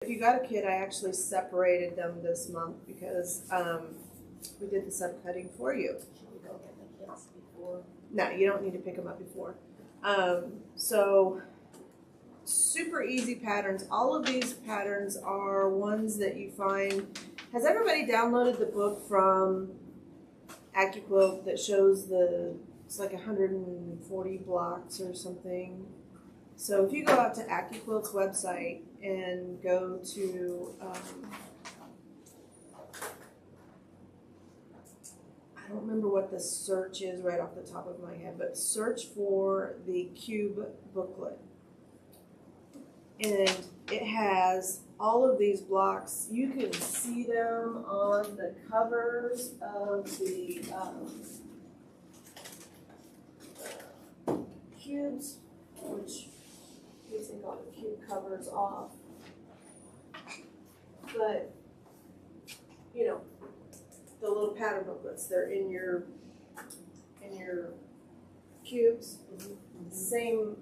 If you got a kit, I actually separated them this month because we did the subcutting for you. Should we go get the kits before? No, you don't need to pick them up before. So super easy patterns. All of these patterns are ones that you find. Has everybody downloaded the book from AccuQuilt that shows it's like 140 blocks or something? So if you go out to AccuQuilt's website and go to, I don't remember what the search is right off the top of my head, but search for the Cube booklet. And it has all of these blocks. You can see them on the covers of the cubes, which you take all the cube covers off. But, you know, the little pattern booklets, they're in your cubes. Same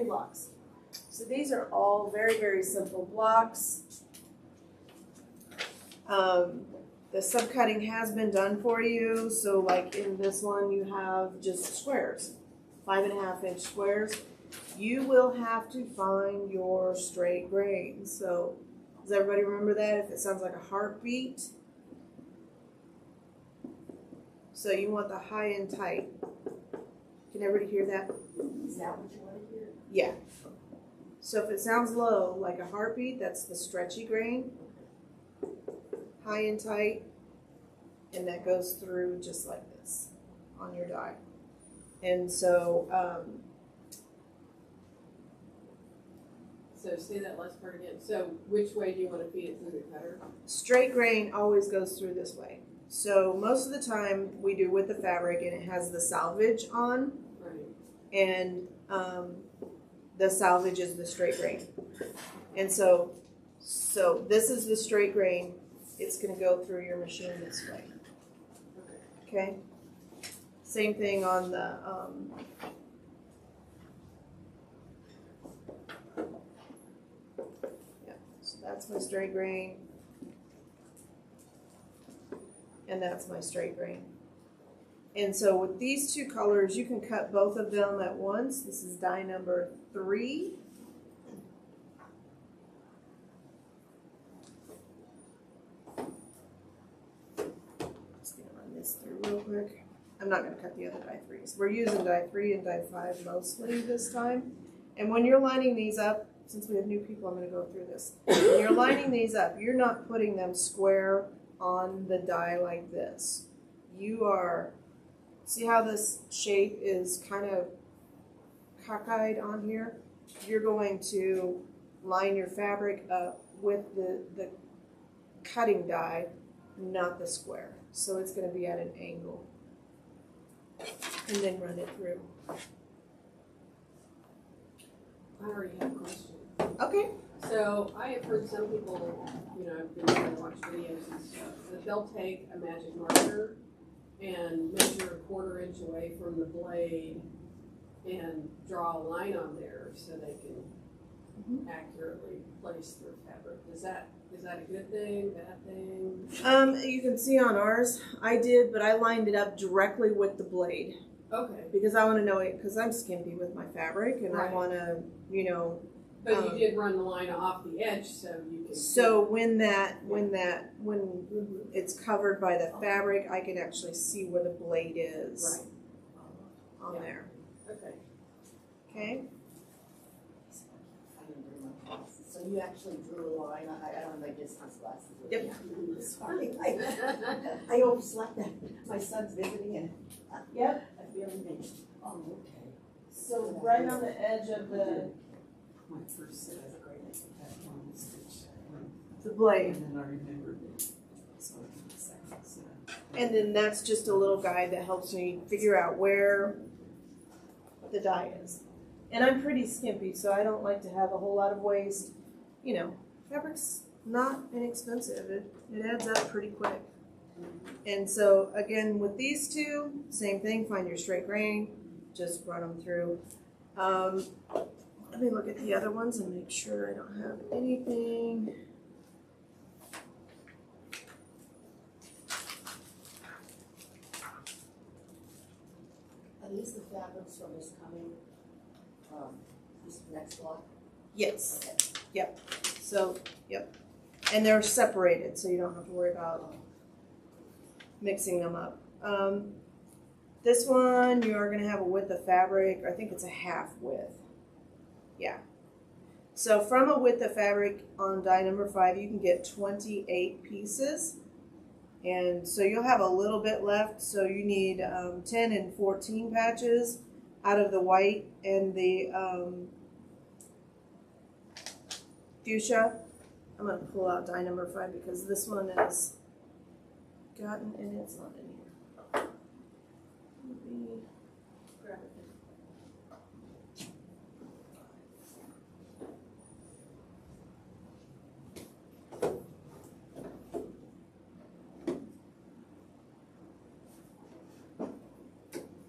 blocks. So these are all very, very simple blocks. The subcutting has been done for you. So like in this one, you have just squares, 5.5 inch squares. You will have to find your straight grain. So does everybody remember that? If it sounds like a heartbeat. So you want the high and tight. Can everybody hear that? Is that what you want to hear? Yeah. So if it sounds low, like a heartbeat, that's the stretchy grain. High and tight, and that goes through just like this on your die. And so, So say that last part again. So which way do you want to feed it through the cutter? straight grain always goes through this way. So most of the time we do with the fabric, and it has the salvage on, Right. and the salvage is the straight grain. And so this is the straight grain. It's going to go through your machine this way. Okay. Same thing on the yeah. So that's my straight grain, and that's my straight grain. And so with these two colors, you can cut both of them at once. This is die number 3. Just gonna run this through real quick. I'm not gonna cut the other die 3s. We're using die 3 and die 5 mostly this time. And when you're lining these up, since we have new people, I'm gonna go through this. When you're lining these up, you're not putting them square on the die like this. You are, see how this shape is kind of cockeyed on here? You're going to line your fabric up with the cutting die, not the square. So it's going to be at an angle. And then run it through. I already have a question. Okay. So I have heard some people, you know, I've been trying to watch videos and stuff, that they'll take a magic marker and measure 1/4 inch away from the blade and draw a line on there so they can accurately place their fabric. Is that a good thing, bad thing? You can see on ours, I did, but I lined it up directly with the blade. Okay. Because I want to know it, because I'm skimpy with my fabric, and Right. I want to, you know. But you did run the line off the edge so you can. So when it's covered by the fabric, I can actually see where the blade is on there. Okay. Okay. So you actually drew a line. I don't have my distance glasses with Yep. me. Sorry. I overslept that. My son's visiting and Yep. I feel amazing. Oh, okay. So right on the edge of the My first set of grades at that one stitch. blade. And then I remembered it. So the second set. And then that's just a little guide that helps me figure out where the die is. And I'm pretty skimpy, so I don't like to have a whole lot of waste. You know, fabric's not inexpensive. It adds up pretty quick. And so again, with these two, same thing, find your straight grain, just run them through. Let me look at the other ones and make sure I don't have anything. Are these the fabrics from this coming, this next block? Yes. Okay. So, yep. And they're separated, so you don't have to worry about mixing them up. This one, you are gonna have a width of fabric, I think it's a half width. Yeah. So from a width of fabric on die number 5, you can get 28 pieces. And so you'll have a little bit left, so you need 10 and 14 patches out of the white and the fuchsia. I'm gonna pull out die number 5 because this one is gotten and it's not in here. Let me grab it.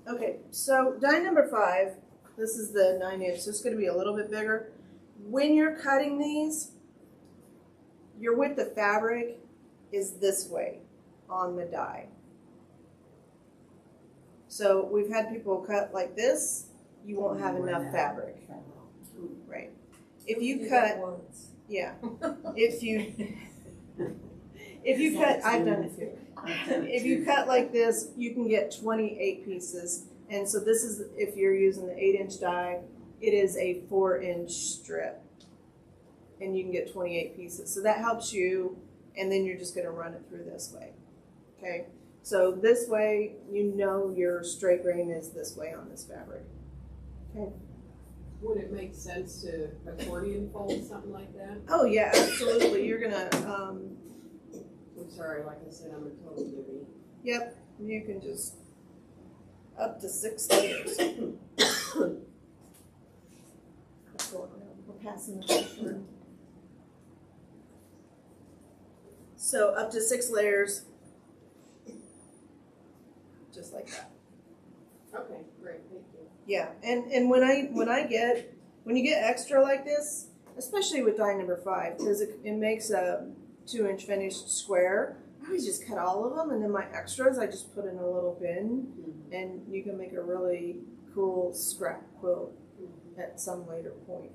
Okay, so die number 5, this is the 9-inch, so it's going to be a little bit bigger. When you're cutting these, your width of fabric is this way on the die. So we've had people cut like this, you won't have enough fabric. Right. If you cut, yeah, if you cut, I've done it too. If you cut like this, you can get 28 pieces. And so this is, if you're using the 8-inch die, it is a 4-inch strip. And you can get 28 pieces. So that helps you, and then you're just gonna run it through this way. Okay? So this way, you know your straight grain is this way on this fabric. Okay? Would it make sense to accordion fold something like that? Oh yeah, absolutely. You're gonna, I'm sorry, like I said, I'm a total newbie. yep, you can just, up to 6 layers. We're passing the paper. So up to 6 layers, just like that. Okay, great, thank you. Yeah, and when you get extra like this, especially with die number 5, because it makes a 2-inch finished square, I always just cut all of them, and then my extras I just put in a little bin, and you can make a really cool scrap quilt at some later point.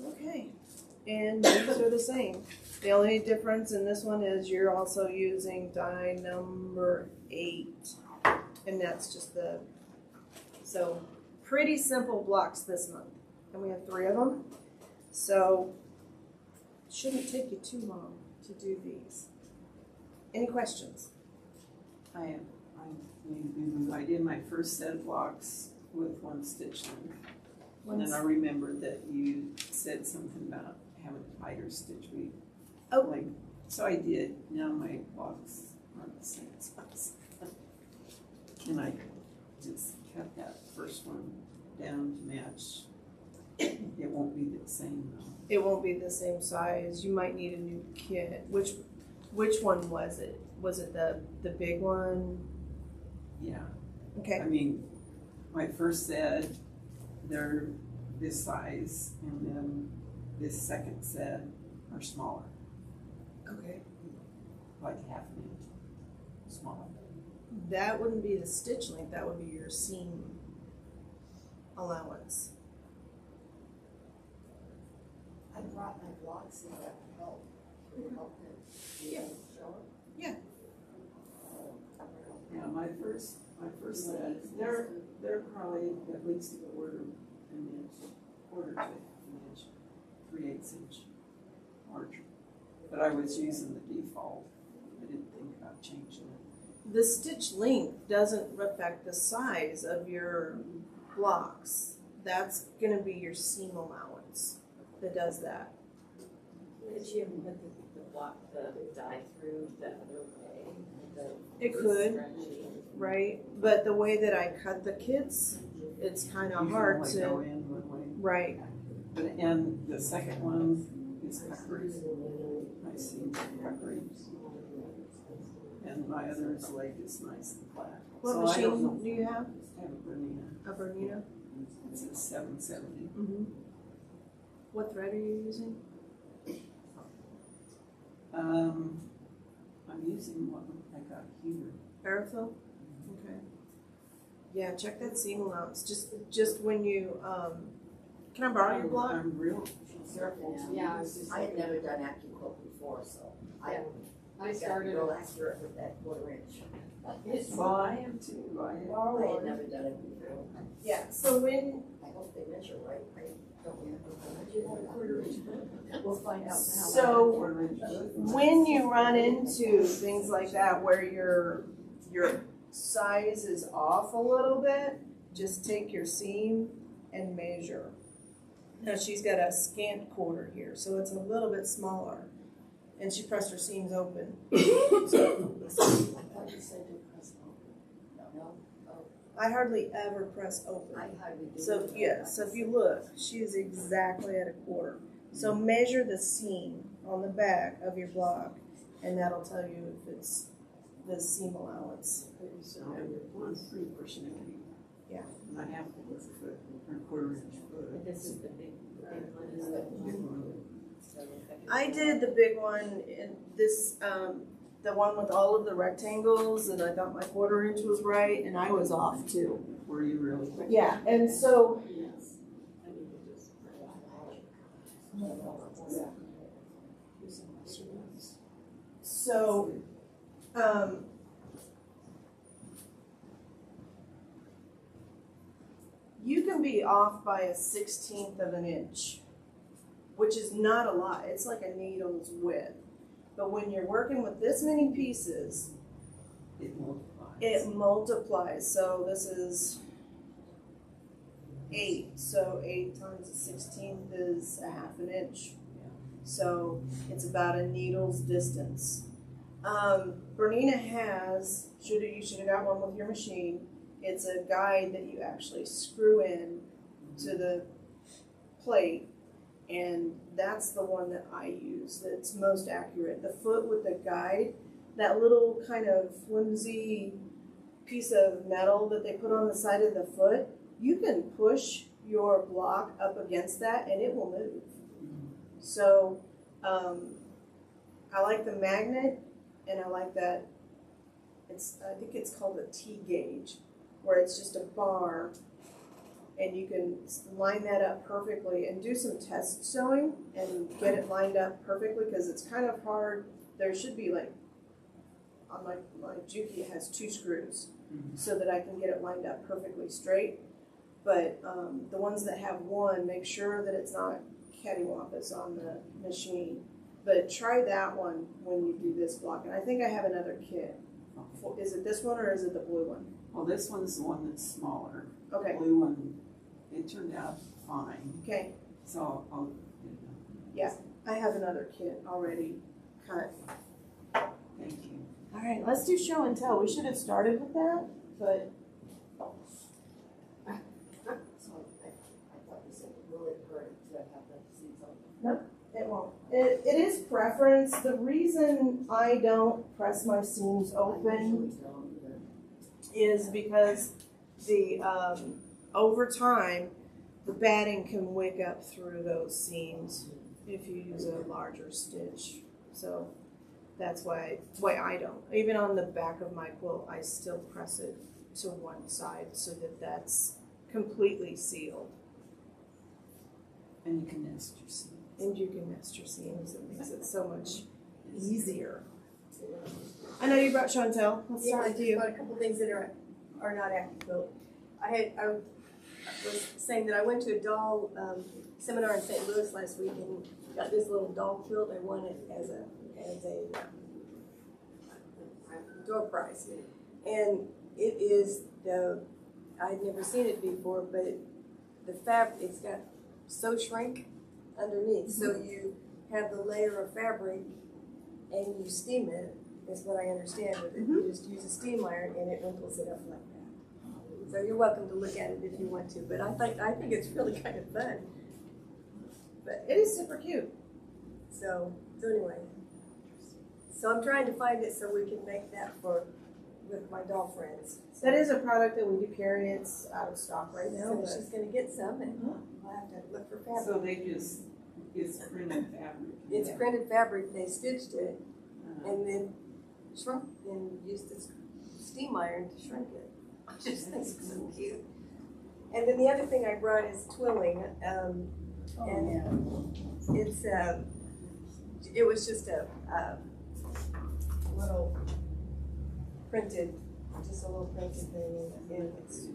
Okay, and these are the same. The only difference in this one is you're also using die number 8, and that's just so pretty simple blocks this month, and we have 3 of them, so it shouldn't take you too long to do these. Any questions? I did my first set of blocks with 1 stitch length. And then I remembered that you said something about having a tighter stitch weave. Oh. Length. So I did. Now my blocks aren't the same size. And I just cut that first one down to match. It won't be the same though. It won't be the same size. You might need a new kit. Which one was it? Was it the big one? Yeah. Okay. I mean, my first set, they're this size, and then this second set are smaller, Okay. like ½ an inch smaller. That wouldn't be the stitch length. That would be your seam allowance. I brought my blocks in that would help. Would it help them? Yeah. Show it? Yeah. Yeah, my first set, they're probably at least a quarter to ½ an inch, 3/8 inch larger. But I was using the default. I didn't think about changing it. The stitch length doesn't affect the size of your blocks. That's going to be your seam allowance that does that. Could you put the die through the other way? It could, right? But the way that I cut the kids, it's kind of You hard can only go to, in one way. right? But and the second one is puckery. I see puckery. And my other's leg is nice and flat. What So I don't machine know. do you have? I have a Bernina. A Bernina? It's a 770. Mm-hmm. What thread are you using? I'm using what I got here. Parafill? Okay. Yeah, check that seam allowance. Just when you, can I borrow your block? I'm real careful. Yeah, I was just I had thinking, never done AccuQuilt before, so I Yeah. I got started, real accurate with that 1/4 inch. Well, I am too. I had never done it before. Yeah, so when, I hope they measure right. I don't remember. We'll find out now. So, 1/4 inch foot. when you run into things like that where your size is off a little bit, just take your seam and measure. Now she's got a scant 1/4 here, so it's a little bit smaller. And she pressed her seams open. I thought you said you press open. No? Oh, I hardly ever press open. I hardly do. So yeah, so if you look, she is exactly at a 1/4. So measure the seam on the back of your block, and that'll tell you if it's the seam allowance. So I'm 3%. Yeah. And I have to with a foot or 1/4 inch foot. But this is the big one, is Big it? one. I did the big one in this, the one with all of the rectangles, and I thought my 1/4 inch was right, and I was off too. Were you really quick? Yeah, and so yes, I need to just. So, you can be off by a 1/16 of an inch, which is not a lot. It's like a needle's width. But when you're working with this many pieces, It multiplies. it multiplies. So this is 8. So 8 times a 16th is a 1/2 inch. So it's about a needle's distance. Bernina has, you should have got one with your machine. It's a guide that you actually screw in to the plate, and that's the one that I use that's most accurate. The foot with the guide, that little kind of flimsy piece of metal that they put on the side of the foot, you can push your block up against that and it will move. So I like the magnet, and I like that I think it's called a T-gauge, where it's just a bar and you can line that up perfectly and do some test sewing and get it lined up perfectly, because it's kind of hard. There should be like, on my Juki, it has 2 screws so that I can get it lined up perfectly straight. But the ones that have 1, make sure that it's not cattywampus on the machine. But try that one when you do this block. And I think I have another kit. Okay. Is it this one or is it the blue one? Well, this one's the one that's smaller. Okay. The blue one, it turned out fine. Okay. So I'll, Yeah, I have another kit already cut. thank you. All right, let's do show and tell. We should have started with that, but So I thought you said will it hurt to have the seeds on? it won't. It is preference. The reason I don't press my seams open is because the over time the batting can wick up through those seams if you use a larger stitch. So that's why I don't. Even on the back of my quilt, I still press it to one side so that that's completely sealed. And you can nest your seeds. And you can nest your seams. It makes it so much easier. I know you brought show and tell. Let's start with you. About a couple things that are not AccuQuilt. I was saying that I went to a doll seminar in St. Louis last week and got this little doll quilt. I won it as a door prize, and it is I'd never seen it before, but the fabric, it's got sew shrink underneath, so you have the layer of fabric and you steam it. Is what I understand with it. You just use a steam iron and it wrinkles it up like that. So you're welcome to look at it if you want to, but I think it's really kind of fun. But It is super cute. so anyway, so I'm trying to find it so we can make that for with my doll friends. That is a product that we do carry. It's out of stock right now. So But she's gonna get some, and I'll have to look for fabric. So they just, it's printed fabric. It's printed fabric, they stitched it, Uh, and then shrunk, and used this steam iron to shrink it. I just think it's so cute. And then the other thing I brought is twilling, and it's, it was just a little printed, just a little printed thing, and it's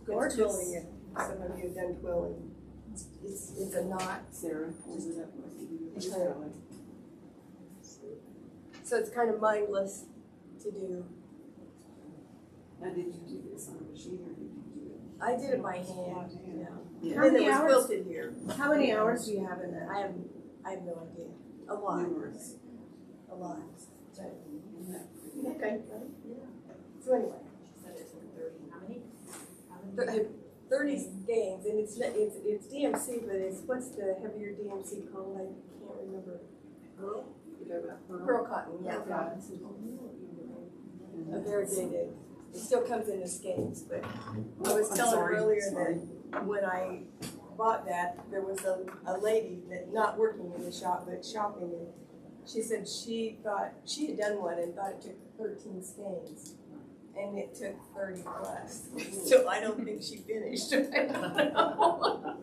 gorgeous. twilling it. Some of you have done twilling. It's a knot, Sarah, hold it up like you do. Just kind of- so it's kind of mindless to do. Now, did you do this on a machine or did you do it? I did it by hand, yeah. Yeah. How And then many it was hours? quilted here. How many hours do you have in that? I have no idea. A lot, Numerous. a lot. Isn't that pretty? Okay. So anyway, She said it took 30, how many? th- 30 skeins, and it's DMC, but it's, what's the heavier DMC called? I can't remember. You know about pearl? Pearl cotton, yeah. A variegated. It still comes in the skeins, but I was I'm telling her sorry, earlier sorry. that when I bought that, there was a lady that, not working in the shop, but shopping, and she said she thought, she had done one and thought it took 13 skeins. And it took 30 plus. So I don't think she finished. I don't know.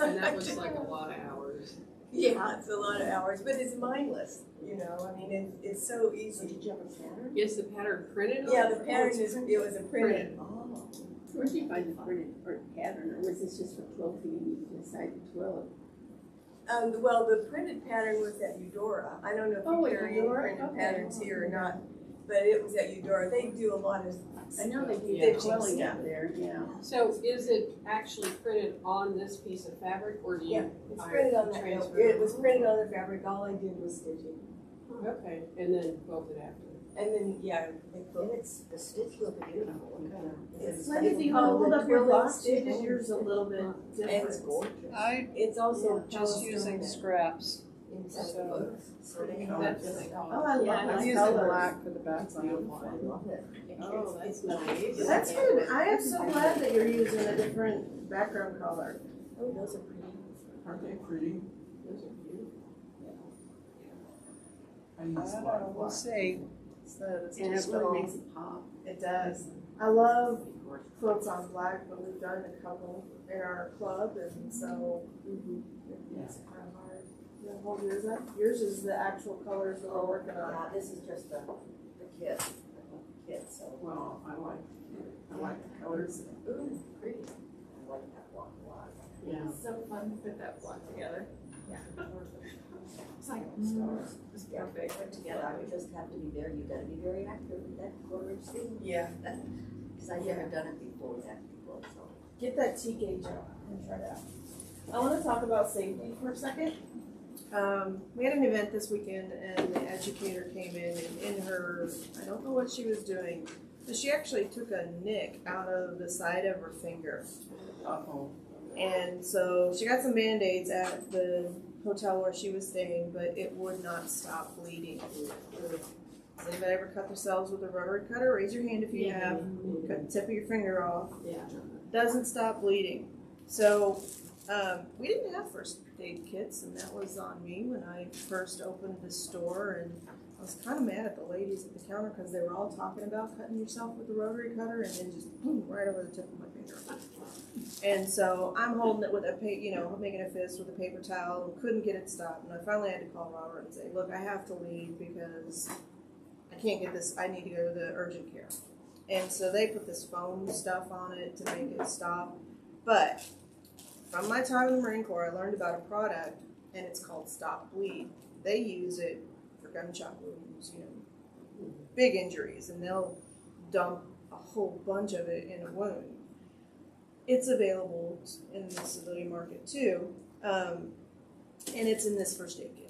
And that was like a lot of hours. Yeah, it's a lot of hours, but it's mindless, you know, I mean, it's so easy. Did you have a pattern? Is the pattern printed on Yeah, it? the pattern is, it was a printed. Oh. Where did you find the printed or pattern, or was this just for quilting and you decided to twill it? Well, the printed pattern was at Eudora. I don't know if Oh, you at carry any Eudora? printed Okay. patterns here or not, but it was at Eudora. They do a lot of. I know they do Yeah. the quilling out there, yeah. So is it actually printed on this piece of fabric or do you? Yeah, it's printed on that. transfer It was printed on the fabric. All I did was stitching, Okay, and then quilted after. and then yeah, they And quilted. it's, the stitch look beautiful. What kind of- It's is Like it if you called hold the up your twirling box, stitch. is yours a little bit different. It's gorgeous. It's also Just using scraps. Inside the books. So they That's what they Oh, call I it. love Yeah, that it's color. black for the background. I love it. Oh, that's nice. That's good. I am so glad that you're using a different background color. Oh, those are pretty. Aren't they pretty? Those are beautiful. I use I a don't lot know, of we'll black. see. So it's And it just really all- makes it pop. It does. I love quilts on black, but we've done a couple in our club, and so it's kind of hard. You wanna hold yours up? Yours is the actual colors that we're working on. Yeah, this is just the kit, the kit, so. Well, I like the colors. Ooh, pretty. I like that one a lot. Yeah. It's so fun to put that block together. It's like it's perfect put together. I would just have to be there. You gotta be very active with that quarter-inch thing. Yeah. Because I've never done it before with that before, so. Get that T gauge out and try it out. I want to talk about safety for a second. We had an event this weekend, and the educator came in and her, I don't know what she was doing, but she actually took a nick out of the side of her finger. Uh-oh. And so she got some Band-Aids at the hotel where she was staying, but it would not stop bleeding. Has anybody ever cut themselves with a rotary cutter? Raise your hand if you have. Cut the tip of your finger off. Yeah. Doesn't stop bleeding. So we didn't have first aid kits, and that was on me when I first opened the store. And I was kind of mad at the ladies at the counter because they were all talking about cutting yourself with the rotary cutter, and then just boom, right over the tip of my finger. And so I'm holding it with making a fist with a paper towel, and couldn't get it stopped. And I finally had to call Robert and say, look, I have to leave because I can't get this. I need to go to the urgent care. And so they put this foam stuff on it to make it stop. But from my time in the Marine Corps, I learned about a product, and it's called Stop Bleed. They use it for gunshot wounds, big injuries, and they'll dump a whole bunch of it in a wound. It's available in the civilian market too, and it's in this first aid kit.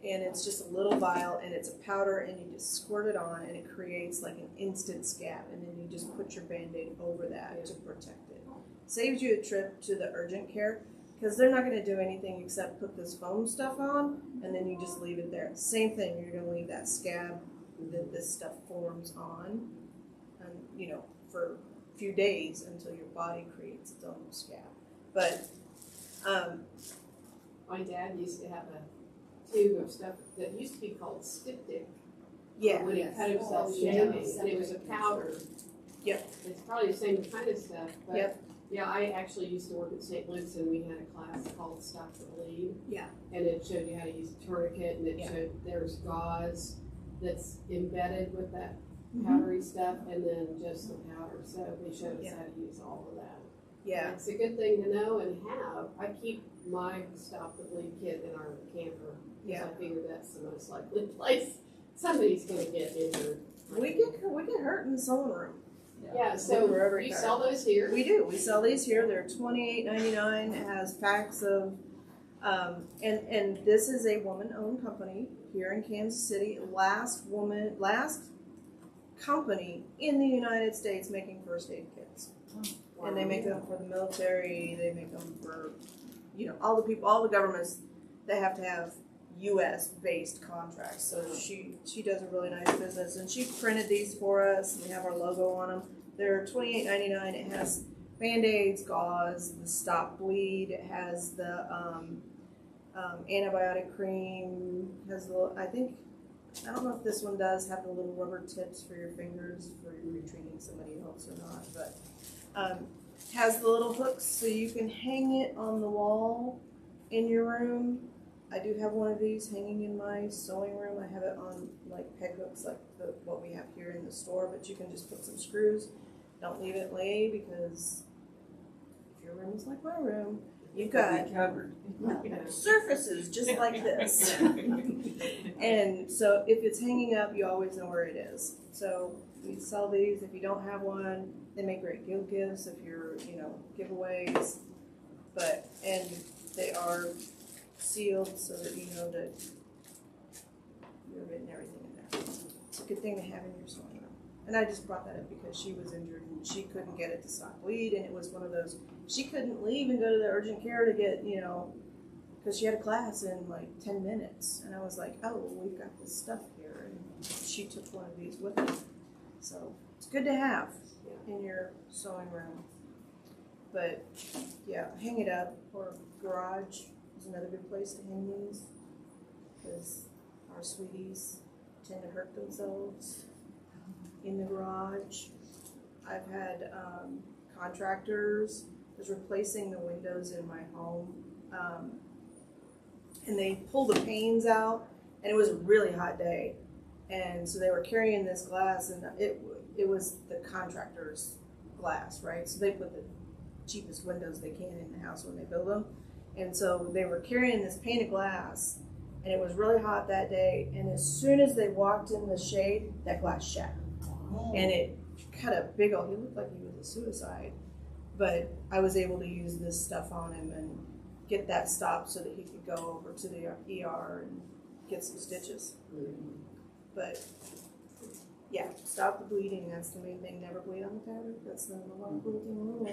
And it's just a little vial, and it's a powder, and you just squirt it on, and it creates like an instant scab, and then you just put your Band-Aid over that to protect it. Saves you a trip to the urgent care, because they're not going to do anything except put this foam stuff on, and then you just leave it there. Same thing, you're going to leave that scab that this stuff forms on, for a few days until your body creates its own scab. But My dad used to have a tube of stuff that used to be called styptic. yeah, When he cut himself shaving, and it was a powder. Yep. It's probably the same kind of stuff, but Yep. yeah, I actually used to work at St. Luke's and we had a class called Stop the Bleed. Yeah. And it showed you how to use a tourniquet, and it Yeah. showed there's gauze that's embedded with that Mhm. powdery stuff, and then just the powder. So they showed us Yeah. how to use all of that. yeah, It's a good thing to know and have. I keep my Stop the Bleed kit in our camper. Yeah. I figure that's the most likely place somebody's gonna get injured. we get hurt in the sewing room. Yeah, so Wherever you it sell those here? We do. We sell these here. They're $28.99. It has packs of, and this is a woman-owned company here in Kansas City. Last company in the United States making first aid kits. And they make them for the military. They make them for, all the people, all the governments. They have to have U.S. based contracts. So she does a really nice business, and she printed these for us. We have our logo on them. They're $28.99. It has Band-Aids, gauze, the stop bleed. It has the antibiotic cream. Has the I don't know if this one does have the little rubber tips for your fingers for you treating somebody else or not, but has the little hooks so you can hang it on the wall in your room. I do have one of these hanging in my sewing room. I have it on like peg hooks like what we have here in the store, but you can just put some screws. Don't leave it lay, because if your room is like my room, you've got covered. surfaces just like this. And so if it's hanging up, you always know where it is. So we sell these. If you don't have one, they make great gifts if you're, giveaways. And they are sealed so that you know that you're getting everything in there. It's a good thing to have in your sewing room. And I just brought that up because she was injured and she couldn't get it to stop bleed, and it was one of those, she couldn't leave and go to the urgent care to get, because she had a class in like 10 minutes. And I was like, oh, we've got this stuff here. And she took one of these with her. So it's good to have in your sewing room. But yeah, hang it up, or garage is another good place to hang these, because our sweeties tend to hurt themselves in the garage. I've had contractors was replacing the windows in my home, and they pulled the panes out, and it was a really hot day, and so they were carrying this glass, and it was the contractor's glass, right? So they put the cheapest windows they can in the house when they build them, and so they were carrying this pane of glass, and it was really hot that day, and as soon as they walked in the shade, that glass shattered. And it cut a big old, he looked like he was a suicide, but I was able to use this stuff on him and get that stopped so that he could go over to the ER and get some stitches. But yeah, stop the bleeding, that's the main thing. Never bleed on the fabric, that's the number one quilting rule.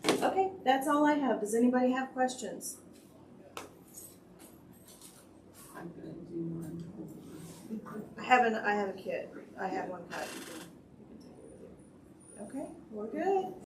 Okay, that's all I have. Does anybody have questions? I'm gonna do one. I have a kit. I have one cut. You can take it with you. Okay, we're good.